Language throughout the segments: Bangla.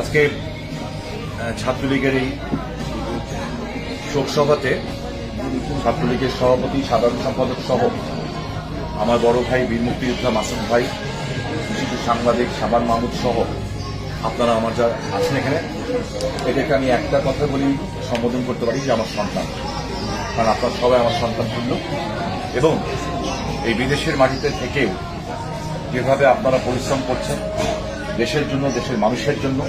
আজকে ছাত্রলীগের এই শোক সভাতে ছাত্রলীগের সভাপতি সাধারণ সম্পাদক সহ আমার বড় ভাই বীর মুক্তিযোদ্ধা মাসুম ভাই, বিশিষ্ট সাংবাদিক শাবান মাহমুদ সহ আপনারা আমার যা আছেন এখানে, এটাকে আমি একটা কথা বলি সম্বোধন করতে পারি যে আমার সন্তান। কারণ আপনার সবাই আমার সন্তান তুল্য এবং এই বিদেশের মাটিতে থেকেও যেভাবে আপনারা পরিশ্রম করছেন দেশের জন্য, দেশের মানুষের জন্য,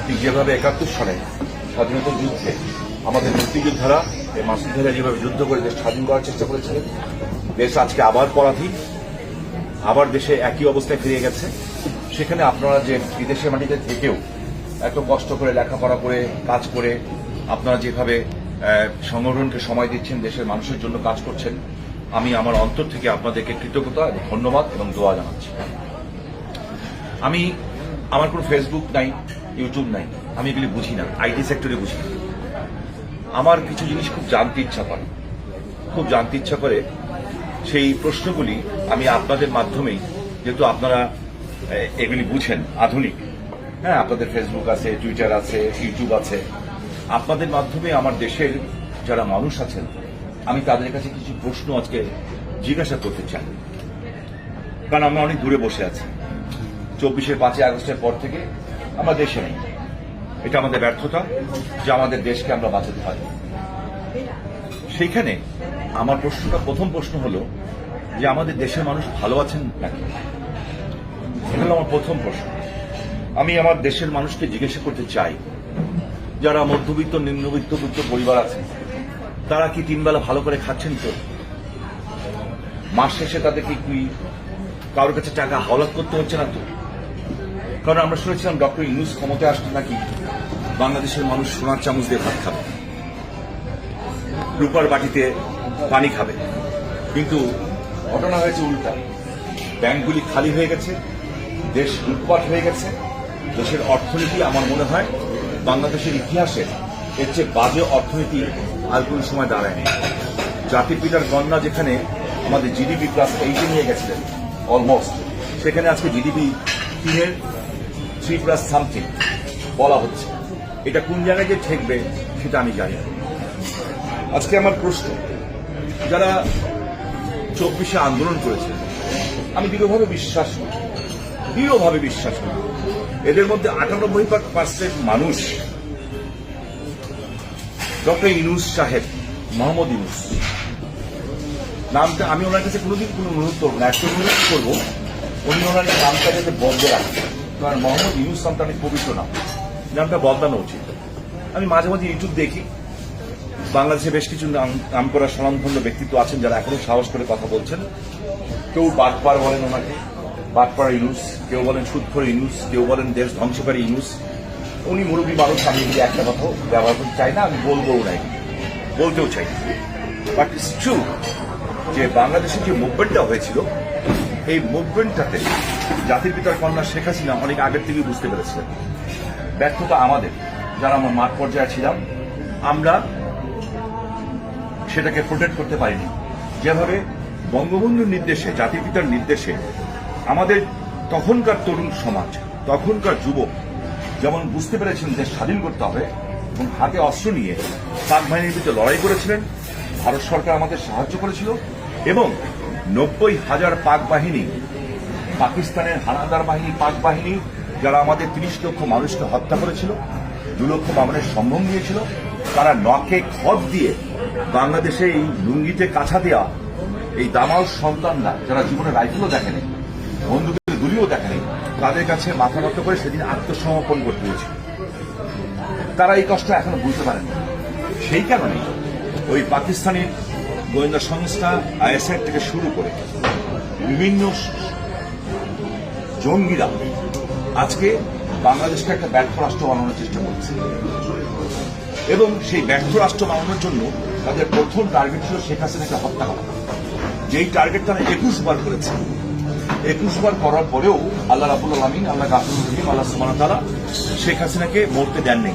ঠিক যেভাবে ৭১ সালে স্বাধীনতা যুদ্ধে আমাদের মুক্তিযোদ্ধারা এই মাসুদ ভাইরা যেভাবে যুদ্ধ করে দেশ স্বাধীন করার চেষ্টা করেছিলেন, দেশ আজকে আবার পরাধীন, আবার দেশে একই অবস্থায় ফিরে গেছে। সেখানে আপনারা যে বিদেশের মাটিতে থেকেও এত কষ্ট করে লেখাপড়া করে কাজ করে আপনারা যেভাবে সংগঠনকে সময় দিচ্ছেন, দেশের মানুষের জন্য কাজ করছেন, আমি আমার অন্তর থেকে আপনাদেরকে কৃতজ্ঞতা এবং ধন্যবাদ এবং দোয়া জানাচ্ছি। আমার কোনো ফেসবুক নাই, ইউটিউব নাই, আমি এগুলি বুঝি না, আইটি সেক্টরে বুঝি না। আমার কিছু জিনিস খুব জানতে ইচ্ছা করে সেই প্রশ্নগুলি আমি আপনাদের মাধ্যমেই, যেহেতু আপনারা এগুলি বুঝেন, আধুনিক, হ্যাঁ, আপনাদের ফেসবুক আছে, টুইটার আছে, ইউটিউব আছে, আপনাদের মাধ্যমে আমার দেশের যারা মানুষ আছেন আমি তাদের কাছে কিছু প্রশ্ন আজকে জিজ্ঞাসা করতে চাই। কারণ আমরা অনেক দূরে বসে আছি। ৫ই আগস্টের পর থেকে আমরা দেশে নেই। এটা আমাদের ব্যর্থতা যে আমাদের দেশকে আমরা বাঁচাতে পারি। সেইখানে আমার প্রথম প্রশ্ন হলো যে আমাদের দেশের মানুষ ভালো আছেন নাকি? এটা হলো আমার প্রথম প্রশ্ন। আমি আমার দেশের মানুষকে জিজ্ঞাসা করতে চাই, যারা মধ্যবিত্ত নিম্নবিত্ত পরিবার আছে তারা কি ৩ বেলা ভালো করে খাচ্ছেন তো? মাস শেষে তাদেরকে কি কারোর কাছে টাকা হাওলাত করতে হচ্ছে না তো? কারণ আমরা শুনেছিলাম ডক্টর ইউনূস ক্ষমতায় আসলে নাকি বাংলাদেশের মানুষ সোনার চামচ দিয়ে ভাত খাবে, রূপার বাটিতে পানি খাবে, কিন্তু ঘটনা হয়েছে উল্টা। ব্যাংকগুলি খালি হয়ে গেছে, দেশ লুটপাট হয়ে গেছে, দেশের অর্থনীতি আমার মনে হয় বাংলাদেশের ইতিহাসে এর চেয়ে বাজে অর্থনীতি আর কোন সময় দাঁড়ায়নি। জাতির পিতার কন্যা যেখানে আমাদের জিডিপি +8 নিয়ে গেছিলেন অলমোস্ট, সেখানে আজকে জিডিপি 3 সামথিং বলা হচ্ছে। এটা কোন জায়গায় যে ঠেকবে সেটা আমি জানি না। আজকে আমার প্রশ্ন, যারা ২৪শে আন্দোলন করেছেন, আমি দৃঢ়ভাবে বিশ্বাস করি এদের মধ্যে ৯৮% মানুষ ডক্টর ইউনূস সাহেব, মোহাম্মদ ইউনূস নামটা, আমি ওনার কাছে কোনোদিন কোনো অনুরোধ করবো না, একটা অনুরোধ করবো উনি ওনার নামটা যাতে বন্ধ রাখেন। কারণ মোহাম্মদ ইউনূস নামটা অনেক পবিত্র নামটা বদলানো উচিত। আমি মাঝে মাঝে ইউটিউব দেখি, বাংলাদেশে বেশ কিছু নাম করা স্বনামধন্য ব্যক্তিত্ব আছেন যারা এখনো সাহস করে কথা বলছেন। কেউ বাটপার বলেন ওনাকে, বাটপার ইউনূস, কেউ বলেন সুদখোর ইউনূস, কেউ বলেন দেশ ধ্বংসকারী ইউনূস। উনি মুরব্বী মানুষ, আমি একটা কথাও ব্যবহার করতে চাই না, আমি বলতেও চাই না। বাট ইটস ট্রু যে বাংলাদেশের যে মুভমেন্টটা হয়েছিল, এই মুভমেন্টটাতে জাতির পিতার কন্যা শেখ হাসিনা অনেক আগের থেকেই বুঝতে পেরেছিলেন ব্যর্থতা আমাদের, যারা আমরা মাঠ পর্যায়ে ছিলাম, আমরা সেটাকে প্রোটেক্ট করতে পারিনি। যেভাবে বঙ্গবন্ধুর নির্দেশে, জাতির পিতার নির্দেশে আমাদের তখনকার তরুণ সমাজ, তখনকার যুবক যেমন বুঝতে পেরেছিলেন দেশ স্বাধীন করতে হবে এবং হাতে অস্ত্র নিয়ে পাক বাহিনীর বিরুদ্ধে লড়াই করেছিলেন, ভারত সরকার আমাদের সাহায্য করেছিল এবং ৯০,০০০ পাক বাহিনী, পাকিস্তানের হানাদার বাহিনী, পাক বাহিনী যারা আমাদের ৩০ লক্ষ মানুষকে হত্যা করেছিল, ২ লক্ষ মামনের সম্ভব নিয়েছিল, তারা নখে খত দিয়ে বাংলাদেশে এই লুঙ্গিতে কাছা দেওয়া এই দামাল সন্তানরা, যারা জীবনে রাইফেলও দেখেনি, বন্দুকের গুলিও দেখেনি, তাদের কাছে মাথা নত করে সেদিন আত্মসমর্পণ করতে হয়েছিল। তারা এই কষ্ট এখনো বুঝতে পারেনি। সেই কারণে ওই পাকিস্তানি গোয়েন্দা সংস্থা ISI থেকে শুরু করে বিভিন্ন জঙ্গিরা আজকে বাংলাদেশকে একটা ব্যর্থ রাষ্ট্র বানানোর চেষ্টা করছে এবং সেই ব্যর্থ রাষ্ট্র বানানোর জন্য তাদের প্রথম টার্গেট ছিল শেখ হাসিনাকে হত্যা করা। যেই টার্গেট তারা ২১ বার করেছে। ২১ বার করার পরেও আল্লাহ রাব্বুল আলামিন, আল্লাহ গাফুর রহিম, আল্লাহ সুবহানাহু ওয়া তাআলা শেখ হাসিনাকে মরতে দেননি,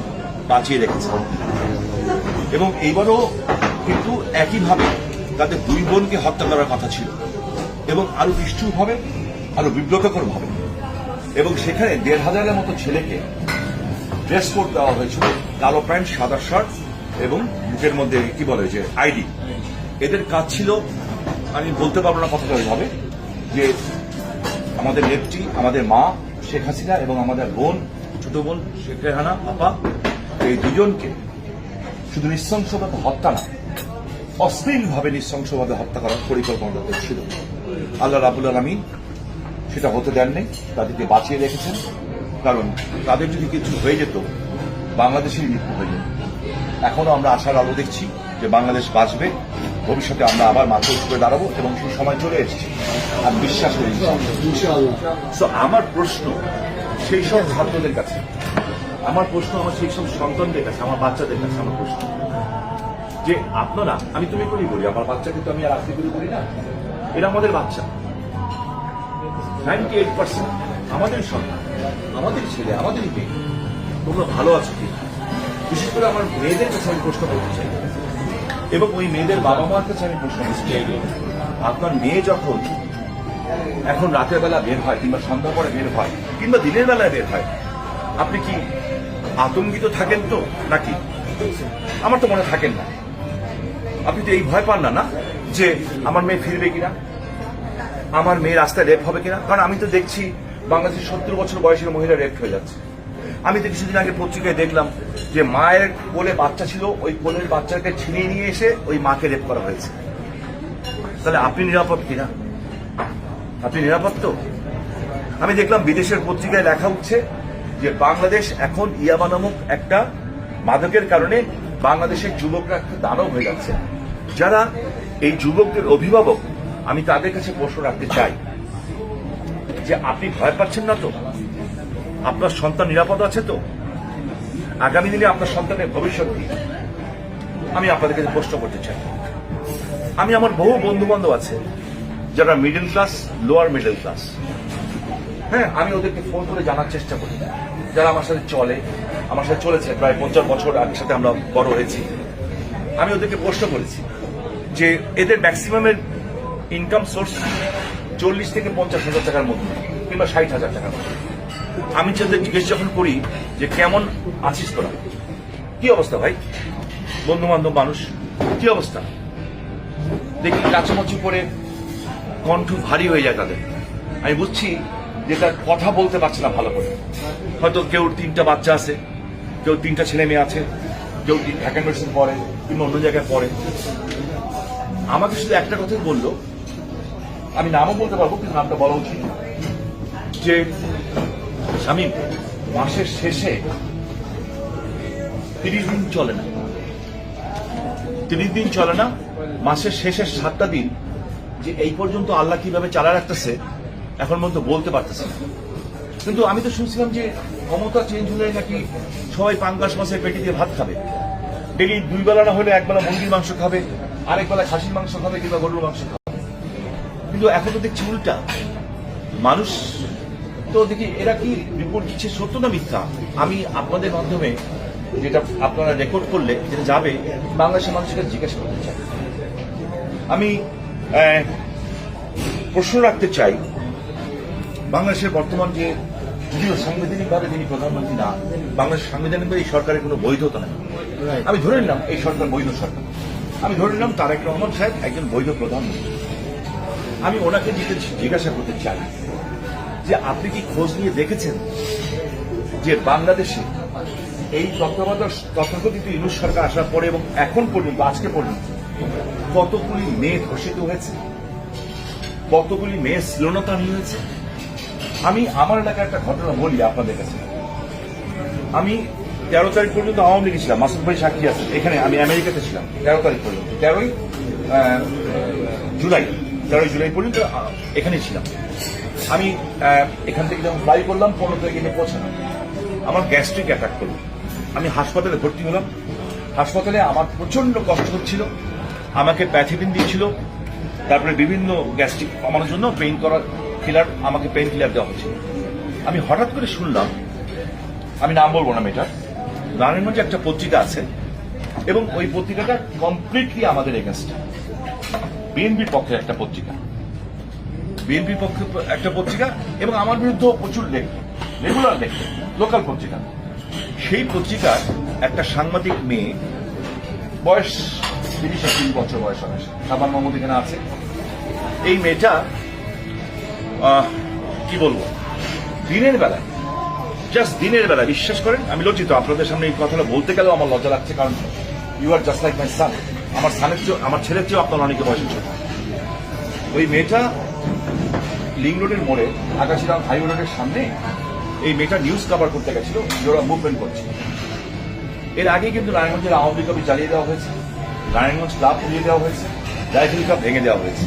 বাঁচিয়ে রেখেছেন। এবং এইবারও কিন্তু একইভাবে তাদের ২ বোনকে হত্যা করার কথা ছিল এবং আরো নিষ্ঠুরভাবে, আরো বিব্রতকরভাবে, এবং সেখানে ১,৫০০-এর মতো ছেলেকে ড্রেস কোড দেওয়া হয়েছিল, কালো প্যান্ট সাদা শার্ট এবং বুকের মধ্যে কি বলে যে আইডি। এদের কাজ ছিল, আমি বলতে পারবো না কতটা হবে, যে আমাদের নেত্রী, আমাদের মা শেখ হাসিনা এবং আমাদের বোন, ছোট বোন শেখ রেহানা আপা, এই দুজনকে শুধু নৃশংসভাবে হত্যা না, অশ্লীলভাবে নৃশংসভাবে হত্যা করার পরিকল্পনা ছিল। আল্লাহ রাব্বুল আলামিন সেটা হতে দেননি, তাদেরকে বাঁচিয়ে রেখেছেন। কারণ তাদের যদি কিছু হয়ে যেত, বাংলাদেশের মৃত্যু হয়ে যেত। এখনো আমরা আশার আলো দেখছি যে বাংলাদেশ বাঁচবে, ভবিষ্যতে আমরা আবার মাথা উঁচু করে দাঁড়াবো এবং সেই সময় চলে এসেছে আর বিশ্বাস করি ইনশাআল্লাহ। সো আমার প্রশ্ন সেই সব ছাত্রদের কাছে, আমার প্রশ্ন আমার সেই সব সন্তানদের কাছে, আমার বাচ্চাদের কাছে আমার প্রশ্ন, যে আপনারা, আমি তুমি করেই বলি, আমার বাচ্চাকে তো আমি আর আজকে করি না, এরা আমাদের বাচ্চা, 98% আমাদের সন্তান, আমাদের ছেলে, আমাদের মেয়ে। তোমরা ভালো আছো কি? বিশেষ করে আমার মেয়েদের কাছে আমি প্রশ্ন করতে চাই এবং ওই মেয়েদের বাবা মার কাছে আমি প্রশ্ন করতে চাই, আপনার মেয়ে যখন এখন রাতের বেলা বের হয় কিংবা সন্ধ্যা পরে বের হয় কিংবা দিনের বেলায় বের হয়, আপনি কি আতঙ্কিত থাকেন তো নাকি? আমার তো মনে থাকেন না। আপনি তো এই ভয় পান না যে আমার মেয়ে ফিরবে কিনা, আমার মেয়ে রাস্তায় রেপ হবে কিনা? কারণ আমি তো দেখছি বাংলাদেশের 70 বছর বয়সের মহিলা রেপ হয়ে যাচ্ছে। আমি তো কিছুদিন আগে পত্রিকায় দেখলাম যে মায়ের কোলে বাচ্চা ছিল, ওই কোলের বাচ্চাকে ছিনিয়ে নিয়ে এসে ওই মাকে রেপ করা হয়েছে। তাহলে আপনি নিরাপদ কিনা? আপনি নিরাপদ তো? আমি দেখলাম বিদেশের পত্রিকায় লেখা উঠছে যে বাংলাদেশ এখন ইয়াবা নামক একটা মাদকের কারণে বাংলাদেশের যুবকরা একটা দানব হয়ে যাচ্ছে। যারা এই যুবকদের অভিভাবক, আমি তাদের কাছে প্রশ্ন রাখতে চাই যে আপনি ভয় পাচ্ছেন না তো? আপনার সন্তান নিরাপদ আছে তো? আগামী দিনে আপনার সন্তানের ভবিষ্যৎ কি? আমি আপনাদের কাছে প্রশ্ন করতে চাই। আমি আমার বহু বন্ধু বান্ধব আছে যারা middle class, lower middle class, হ্যাঁ, আমি ওদেরকে ফোন করে জানার চেষ্টা করি, যারা আমার সাথে চলে, আমার সাথে চলেছে প্রায় 50 বছর, একসাথে আমরা বড় হয়েছি। আমি ওদেরকে প্রশ্ন করেছি যে এদের ম্যাক্সিমামের ইনকাম সোর্স 40 থেকে 50,000 টাকার মধ্যে কিংবা 60,000 টাকার মধ্যে। আমি যাদের জিজ্ঞেস যখন করি যে কেমন আছিস তোরা, কি অবস্থা ভাই, বন্ধু বান্ধব মানুষ, কি অবস্থা, দেখি কাছামাছি করে কণ্ঠ ভারী হয়ে যায় তাদের। আমি বুঝছি যে তার কথা বলতে পারছে না ভালো করে। হয়তো কেউ 3টা বাচ্চা আছে, কেউ 3টা ছেলে মেয়ে আছে, কেউ ঢাকা ইউনিভার্সিটি পড়ে কিংবা অন্য জায়গায় পড়ে। আমাকে শুধু একটা কথাই বললো, আমি নামও বলতে পারবো কিন্তু নামটা বলা উচিত, যে স্বামী মাসের শেষে 30 দিন চলে না, 30 দিন চলে না, মাসের শেষের 7টা দিন যে এই পর্যন্ত আল্লাহ কিভাবে চালা রাখতেছে এখন পর্যন্ত বলতে পারতেছে না। কিন্তু আমি তো শুনছিলাম যে ক্ষমতা চেঞ্জ হলে নাকি সবাই পাঙ্গাস মাছের পেটি দিয়ে ভাত খাবে, ডেলি 2 বেলা না হলে 1 বেলা মুরগির মাংস খাবে, আরেক বেলা খাসির মাংস খাবে কিংবা গরুর মাংস খাবে। কিন্তু এখন তো দেখছি উল্টা, মানুষ তো দেখি এরা কি রিপোর্ট দিচ্ছে সত্য না মিথ্যা। আমি আপনাদের মাধ্যমে যেটা আপনারা রেকর্ড করলে যেটা যাবে বাংলাদেশের মানুষকে জিজ্ঞাসা করতে চাই। আমি প্রশ্ন রাখতে চাই, বাংলাদেশের বর্তমান যে, যদিও সাংবিধানিকভাবে তিনি প্রধানমন্ত্রী না, বাংলাদেশ সাংবিধানিকভাবে এই সরকারের কোনো বৈধতা নেই। আমি ধরে নিলাম এই সরকার বৈধ সরকার, আমি ধরে নিলাম তারেক রহমান সাহেব একজন বৈধ প্রধানমন্ত্রী। আমি ওনাকে জিজ্ঞাসা করতে চাই যে আপনি কি খোঁজ নিয়ে দেখেছেন যে বাংলাদেশে এই তথাকথিত ইউনূস সরকার আসার পরে এবং এখন পর্যন্ত, আজকে পর্যন্ত কতগুলি মেয়ে ধর্ষিত হয়েছে, কতগুলি মেয়ে শ্লীলতাহানি হয়েছে? আমি আমার এলাকার একটা ঘটনা বলি আপনাদের কাছে। আমি 13 তারিখ পর্যন্ত আওয়ামী লীগে ছিলাম, মাসুদ ভাই সাক্ষী আছে এখানে, আমি আমেরিকাতে ছিলাম 13 তারিখ পর্যন্ত, 13ই জুলাই পর্যন্ত এখানে ছিলাম। আমি এখান থেকে যখন ফ্লাই করলাম 15 তারিখে এখানে পৌঁছালাম, আমার গ্যাস্ট্রিক অ্যাটাক করলো, আমি হাসপাতালে ভর্তি হলাম। হাসপাতালে আমার প্রচন্ড কষ্ট হচ্ছিল, আমাকে প্যাথিডিন দিয়েছিল, তারপরে বিভিন্ন গ্যাস্ট্রিক কমানোর জন্য আমাকে পেইন কিলার দেওয়া হচ্ছিল। আমি হঠাৎ করে শুনলাম, আমি নাম বলবো না মেয়েটার, নারায়ণগঞ্জে একটা পত্রিকা আছে এবং ওই পত্রিকাটা কমপ্লিটলি আমাদের এগেনস্টে, বিএনপির পক্ষে একটা পত্রিকা, বিএনপির পক্ষে একটা পত্রিকা এবং আমার বিরুদ্ধে প্রচুর লেখে, রেগুলার লেখে, লোকাল পত্রিকা। সেই পত্রিকার একটা সাংবাদিক মেয়ে, বয়স 30 বছর বয়স হবে, সাবান মোহাম্মদ এখানে আছে। এই মেয়েটা কি বলবো, দিনের বেলায়, জাস্ট দিনের বেলা, বিশ্বাস করেন আমি লজ্জিত আপনাদের সামনে এই কথাটা বলতে গেলেও আমার লজ্জা লাগছে, কারণ you are just like my son. আমার ছেলের চেয়েও আপনার অনেকে বয়স ছোট। ওই মেয়েটা লিং রোডের মোড়ে, আকাশিরাম হাইওয়ে রোডের সামনে, এই মেয়েটা নিউজ কভার করতে গেছিল, ওরা মুভমেন্ট করছে। এর আগে কিন্তু নারায়ণগঞ্জের আওয়ামী লীগ অফিস জ্বালিয়ে দেওয়া হয়েছে, নারায়ণগঞ্জ ক্লাব পুড়িয়ে দেওয়া হয়েছে, রাইফেল ক্লাব ভেঙে দেওয়া হয়েছে,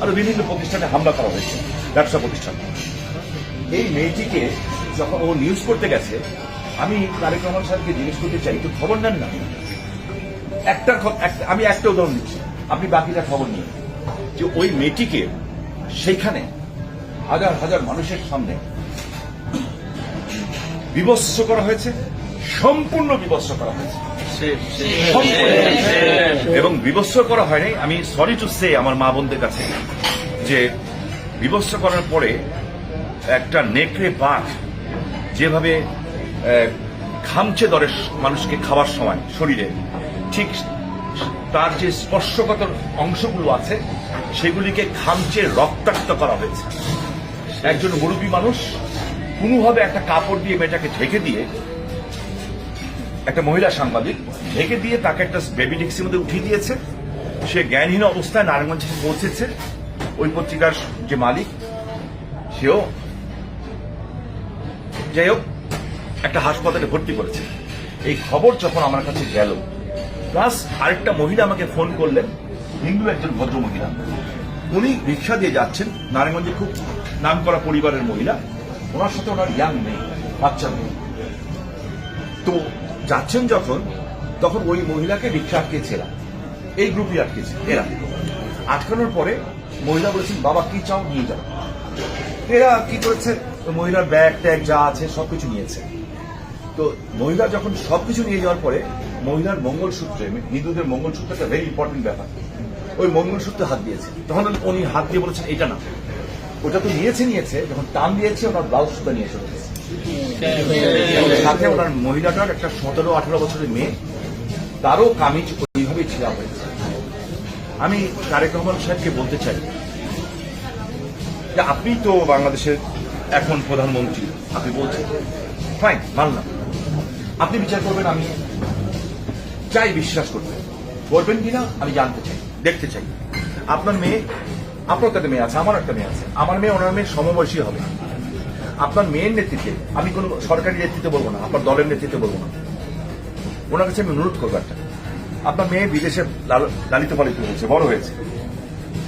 আরো বিভিন্ন প্রতিষ্ঠানে হামলা করা হয়েছে, ব্যবসা প্রতিষ্ঠান। এই মেয়েটিকে যখন ও নিউজ করতে গেছে, আমি তারেক রহমান সাহেবকে জিজ্ঞেস করতে চাই, একটু খবর নেন না। আমি একটা উদাহরণ দিচ্ছি, আপনি বাকিটা খবর নিন, যে ওই মেয়েটিকে সেইখানে হাজার হাজার মানুষের সামনে বিভৎস করা হয়েছে, সম্পূর্ণ বিভৎস করা হয়েছে। এবং বিভৎস করা হয়নি, আমি সরি টু সে আমার মা বোনদের কাছে, যে বিভৎস করার পরে একটা নেকড়ে বাঘ যেভাবে খামচে ধরে মানুষকে খাওয়ার সময় শরীরে, ঠিক তার যে স্পর্শকাতর অংশগুলো আছে সেগুলিকে খামচে রক্তাক্ত করা হয়েছে। একজন মুরব্বী মানুষ কোনোভাবে একটা কাপড় দিয়ে মেয়েটাকে ঢেকে দিয়ে, একটা মহিলা সাংবাদিক ঢেকে দিয়ে তাকে একটা বেবি ট্যাক্সির মধ্যে উঠিয়ে দিয়েছে। সে জ্ঞানহীন অবস্থায় নারায়ণগঞ্জে পৌঁছেছে। ওই পত্রিকার যে মালিক, সেও যাই হোক একটা হাসপাতালে ভর্তি করেছে। এই খবর যখন আমার কাছে গেল, প্লাস আরেকটা মহিলা আমাকে ফোন করলেন, হিন্দু একজন ভদ্র মহিলা, উনি রিক্সা দিয়ে যাচ্ছেন, নারায়ণগঞ্জে খুব নাম করা পরিবারের মহিলা, ওনার সাথে ওনার ইয়াং নেই, বাচ্চা নেই। তো যাচ্ছেন যখন, তখন ওই মহিলাকে রিক্সা আটকেছিলাম, এই গ্রুপই আটকেছে। এরা আটকানোর পরে মহিলা বলেছেন, বাবা কি চাও নিয়ে যাও। এরা কি করেছে, মহিলার ব্যাগ ট্যাগ যা আছে সবকিছু নিয়েছে। তো মহিলা যখন সবকিছু নিয়ে যাওয়ার পরে মহিলার মঙ্গলসূত্রে, হিন্দুদের মঙ্গলসূত্র একটা ভেরি ইম্পর্টেন্ট ব্যাপার, ওই মঙ্গলসূত্রে হাত দিয়েছে। তখন উনি হাত দিয়ে বলেছেন, এটা না, ওটা তো নিয়েছে, যখন টান দিয়েছে ওনার ব্লাউজ সুতা নিয়ে চলে গেছে। সাথে ওনার মহিলাটার একটা 17-18 বছরের মেয়ে, তারও কামিজ ওইভাবেই ছিঁড়া হয়েছে। আমি তারেক রহমান সাহেবকে বলতে চাই যে আপনি তো বাংলাদেশের এখন প্রধানমন্ত্রী, আপনি বলছেন ফাইন, মানলাম, আপনি বিচার করবেন, আমি চাই বিশ্বাস করবেন কিনা আমি জানতে চাই, দেখতে চাই। আপনার মেয়ে, আপনার একটা মেয়ে আছে, আমার একটা মেয়ে আছে, আমার মেয়ে ওনার মেয়ে সমবয়সী হবে। আপনার মেয়ের নেতৃত্বে, আমি কোনো সরকারি নেতৃত্বে বলবো না, আপনার দলের নেতৃত্বে বলবো না, ওনার কাছে আমি অনুরোধ করবো একটা, আপনার মেয়ে বিদেশে লালিত পালিত হয়েছে, বড় হয়েছে,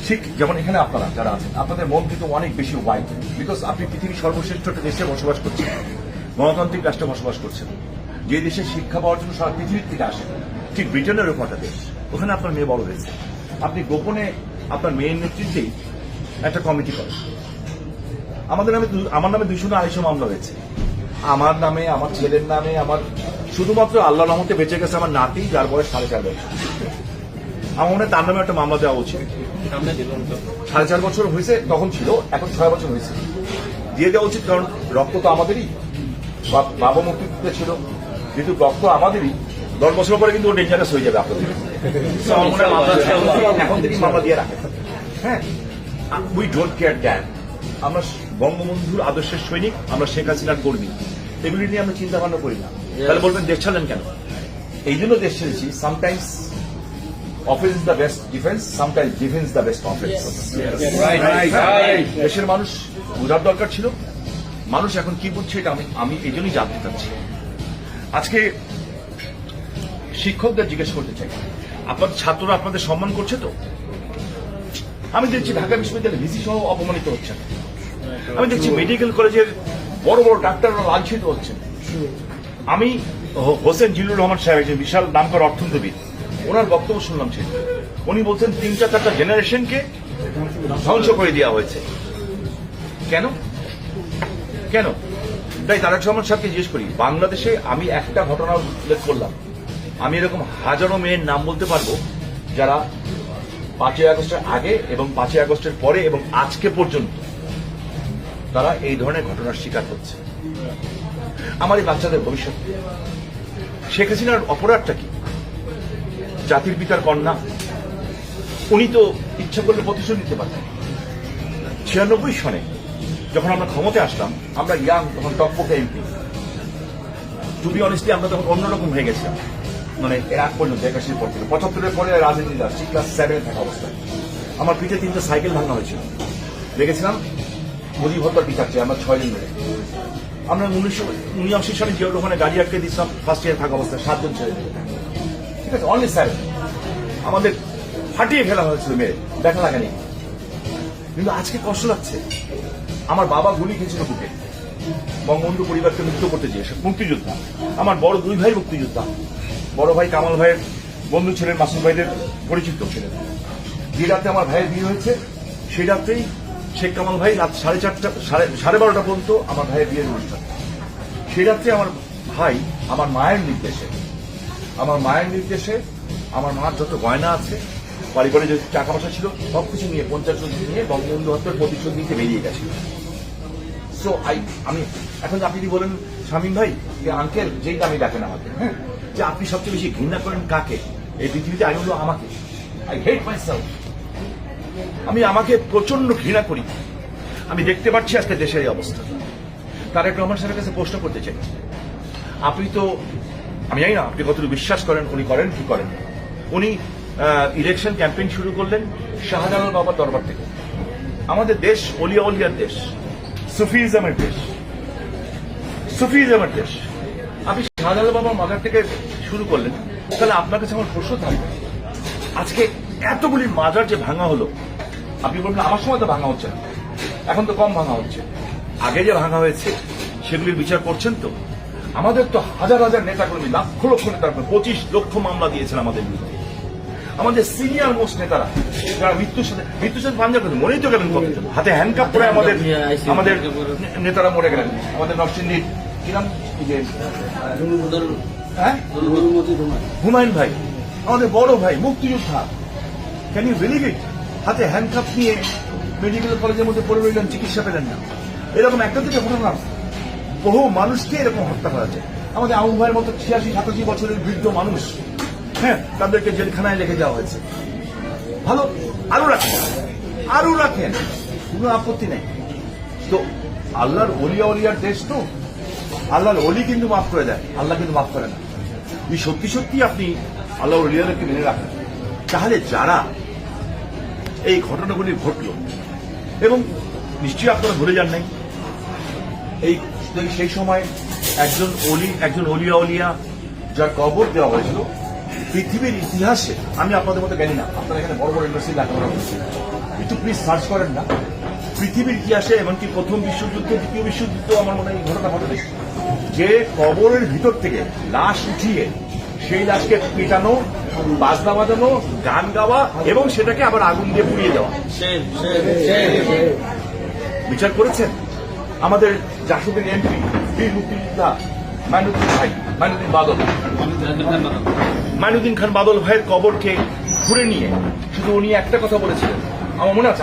ঠিক যেমন এখানে আপনারা যারা আছেন, আপনাদের মন কিন্তু অনেক বেশি ওয়াইড, বিকজ আপনি পৃথিবীর সর্বশ্রেষ্ঠ একটা দেশে বসবাস করছেন, গণতান্ত্রিক রাষ্ট্রে বসবাস করছেন, যে দেশে শিক্ষা পাওয়ার জন্য সারা পৃথিবীর থেকে আসে, ঠিক ব্রিটেনের ওরকম একটা দেশ, ওখানে আপনার মেয়ে বড় হয়েছে। আপনি গোপনে আপনার মেয়ের নেতৃত্বেই একটা কমিটি করেন। আমার নামে 200-250 মামলা হয়েছে, আমার নামে, আমার ছেলের নামে, আমার শুধুমাত্র আল্লাহর রহমতে বেঁচে গেছে আমার নাতি, যার বয়স 4.5 বছর। আমার মনে হয় তার নামে একটা মামলা দেওয়া উচিত। 4.5 বছর হয়েছে, তখন ছিল, এখন 6 বছর হয়েছে, দিয়ে দেওয়া উচিত। কারণ রক্ত তো আমাদেরই, বাবা মুক্তিযুদ্ধে ছিল, যেহেতু রক্ত আমাদেরই, 10 বছর পরে কিন্তু ও ডেঞ্জারাস হয়ে যাবে আপনাদের। এখন থেকে মামলা দিয়ে রাখে। হ্যাঁ, উই ডোন্ট কেয়ার দ্যাট। আমরা বঙ্গবন্ধুর আদর্শের সৈনিক, আমরা শেখ হাসিনার কর্মী, এগুলি নিয়ে আমরা চিন্তা ভাবনা করি না। তাহলে বলবেন দেশ ছাড়লেন কেন? এই জন্য দেশ ছেড়েছি। Sometimes offence the best defence, sometimes defence the best offence. দেশের মানুষ বোঝার দরকার ছিল, মানুষ এখন কি বুঝছে এটা আমি এই জন্যই জানতে চাচ্ছি। আজকে শিক্ষকদের জিজ্ঞেস করতে চাই, আপনাদের ছাত্ররা আপনাদের সম্মান করছে তো? আমি দেখছি ঢাকা বিশ্ববিদ্যালয়ে ভিসি সহ অপমানিত হচ্ছেন, আমি দেখছি মেডিকেল কলেজের বড় বড় ডাক্তাররা লাঞ্ছিত হচ্ছেন। আমি হোসেন জিল্লুর রহমান সাহেব, একজন বিশাল নামকরা অর্থনীতিবিদ, ওনার বক্তব্য শুনলাম, ছিল উনি বলছেন 3-4টা জেনারেশনকে ধ্বংস করে দেওয়া হয়েছে। কেন কেন? তাই তারেক রহমান সাহেবকে জিজ্ঞেস করি, বাংলাদেশে আমি একটা ঘটনা উল্লেখ করলাম, আমি এরকম হাজারো মেয়ের নাম বলতে পারবো যারা 5ই আগস্টের আগে এবং 5ই আগস্টের পরে এবং আজকে পর্যন্ত তারা এই ধরনের ঘটনার শিকার হচ্ছে। আমার এই বাচ্চাদের ভবিষ্যৎ, শেখ হাসিনার অপরাধটা কি? জাতির পিতার কন্যা, উনি তো ইচ্ছা করলে প্রতিশোধ নিতে পারতেন। 96 সনে যখন আমরা ক্ষমতায় আসলাম, আমরা ইয়াং, তখন টকপকে এমপি। টু বি অনেস্টলি আমরা তখন অন্যরকম হয়ে গেছিলাম, মানে এর আগ পর্যন্ত 81 পর থেকে। 75-এর পরে রাজনীতি আসছি, ক্লাস 7-এ থাকা অবস্থায় আমার পিঠে 3টা সাইকেল ভাঙা হয়েছিল। দেখেছিলাম মোদী ভদ্রার বিচার চেয়ে আমরা 6 জন মিলে। আমরা 1979 সালে জিয়াউর রহমানের গাড়ি আটকে দিয়েছিলাম ফার্স্ট ইয়ার থাকা অবস্থায়, 7 জন ছেলে। ঠিক আছে, অনলি 7। আমাদের ফাটিয়ে ফেলা হয়েছিল, মেরে দেখা লাগেনি। কিন্তু আজকে কষ্ট লাগছে। আমার বাবা গুলি খেয়েছিল বুকে, বঙ্গবন্ধু পরিবারকে মুক্ত করতে চেয়ে মুক্তিযোদ্ধা। আমার বড় 2 ভাই মুক্তিযোদ্ধা। বড় ভাই কামাল ভাইয়ের বন্ধু ছিলেন, মাসুম ভাইদের পরিচিত ছিলেন। যে রাতে আমার ভাইয়ের বিয়ে হয়েছে, সেই রাতেই শেখ কামাল ভাই রাত 4:30 সাড়ে 12টা পর্যন্ত আমার ভাইয়ের বিয়ের অনুষ্ঠান। সেই রাত্রে আমার ভাই আমার মায়ের নির্দেশে আমার মার যত গয়না আছে, পারিবারিক যে টাকা পয়সা ছিল, সবকিছু নিয়ে 50 জন নিয়ে বঙ্গবন্ধু হত্যার প্রতিশোধ নিতে বেরিয়ে গেছিল। সো আমি এখন আপনি যদি বলেন শামীম ভাই যে আঙ্কেল, যেই দামি ডাকেন আমাকে, হ্যাঁ, যে আপনি সবচেয়ে বেশি ঘৃণা করেন কাকে এই পৃথিবীতে? আমি বলবো আমাকে। I hate myself. আমি আমাকে প্রচন্ড ঘৃণা করি। আমি দেখতে পাচ্ছি আজকে দেশের এই অবস্থা। তারেক রহমান সাহেবের কাছে প্রশ্ন করতে চাই, আপনি তো, আমি জানি না আপনি কতটুকু বিশ্বাস করেন উনি করেন কি করেন। উনি ইলেকশন ক্যাম্পেইন শুরু করলেন শাহজালাল বাবার দরবার থেকে। আমাদের দেশ অলিয়া অলিয়ার দেশ, সুফিজমের দেশ। আপনি শাহজালাল বাবার মাজার থেকে শুরু করলেন, তাহলে আপনার কাছে আমার প্রশ্ন থাকবে, আজকে এতগুলি মাজার যে ভাঙা হলো, আপনি বলবেন আমার সময় তো ভাঙা হচ্ছে না, এখন তো কম ভাঙা হচ্ছে, আগে যে ভাঙা হয়েছে সেগুলির বিচার করছেন তো? আমাদের তো হাজার হাজার নেতাকর্মী, লক্ষ লক্ষ নেতা, 25 লক্ষ মামলা দিয়েছেন আমাদের বিরুদ্ধে। আমাদের সিনিয়র মোস্ট নেতারা যারা মৃত্যুর সাথে পাঞ্জা করতে মরেই তো গেলেন, হাতে হ্যান্ডকাপ পরে আমাদের নেতারা মরে গেলেন। আমাদের নরসিংদীর কি নাম, হুমায়ুন ভাই, আমাদের বড় ভাই মুক্তিযোদ্ধা, ক্যান ইউ বিলিভ ইট? হাতে হ্যান্ডকাপ নিয়ে মেডিকেল কলেজের মধ্যে পড়ে রইলেন, চিকিৎসা পেলেন না। এরকম একটা থেকে ঘটনা, বহু মানুষকে এরকম হত্যা করা যায়। আমাদের আউন ভাইয়ের মতো 86-87 বছরের বৃদ্ধ মানুষ, হ্যাঁ, তাদেরকে জেলখানায় রেখে যাওয়া হয়েছে। ভালো, আরো রাখেন, কোনো আপত্তি নেই। তো আল্লাহর অলিয়ার দেশ তো, আল্লাহর অলি কিন্তু মাফ করে দেয়, আল্লাহ কিন্তু মাফ করে না। এই সত্যি সত্যি আপনি আল্লাহর অলিয়াদেরকে মেনে রাখেন, তাহলে যারা এই ঘটনাগুলি ঘটল, এবং নিশ্চয়ই আপনারা ভুলে যান নাই, সেই সময় একজন অলিয়া যার কবর দেওয়া হয়েছিল, পৃথিবীর ইতিহাসে, আমি আপনাদের মতো জানি না, আপনারা এখানে বড় বড় ইউনিভার্সিটি লেখাপড়া করছেন, একটু প্লিজ সার্চ করেন না, পৃথিবীর ইতিহাসে এমনকি প্রথম বিশ্বযুদ্ধ, দ্বিতীয় বিশ্বযুদ্ধ, আমার মনে হয় এই ঘটনা ঘটে, যে কবরের ভিতর থেকে লাশ উঠিয়ে সেই লাশকে পেটানো, বাজনা বাজানো, গান গাওয়া, এবং সেটাকে আবার আগুন দিয়ে পুড়িয়ে দেওয়া। বিচার করেছেন আমাদের জাসদের এমপি, বীর মুক্তিযোদ্ধা মাইনুদ্দিন খান বাদল ভাইয়ের কবরকে ঘুরে নিয়ে শুধু উনি একটা কথা বলেছিলেন, আমার মনে আছে,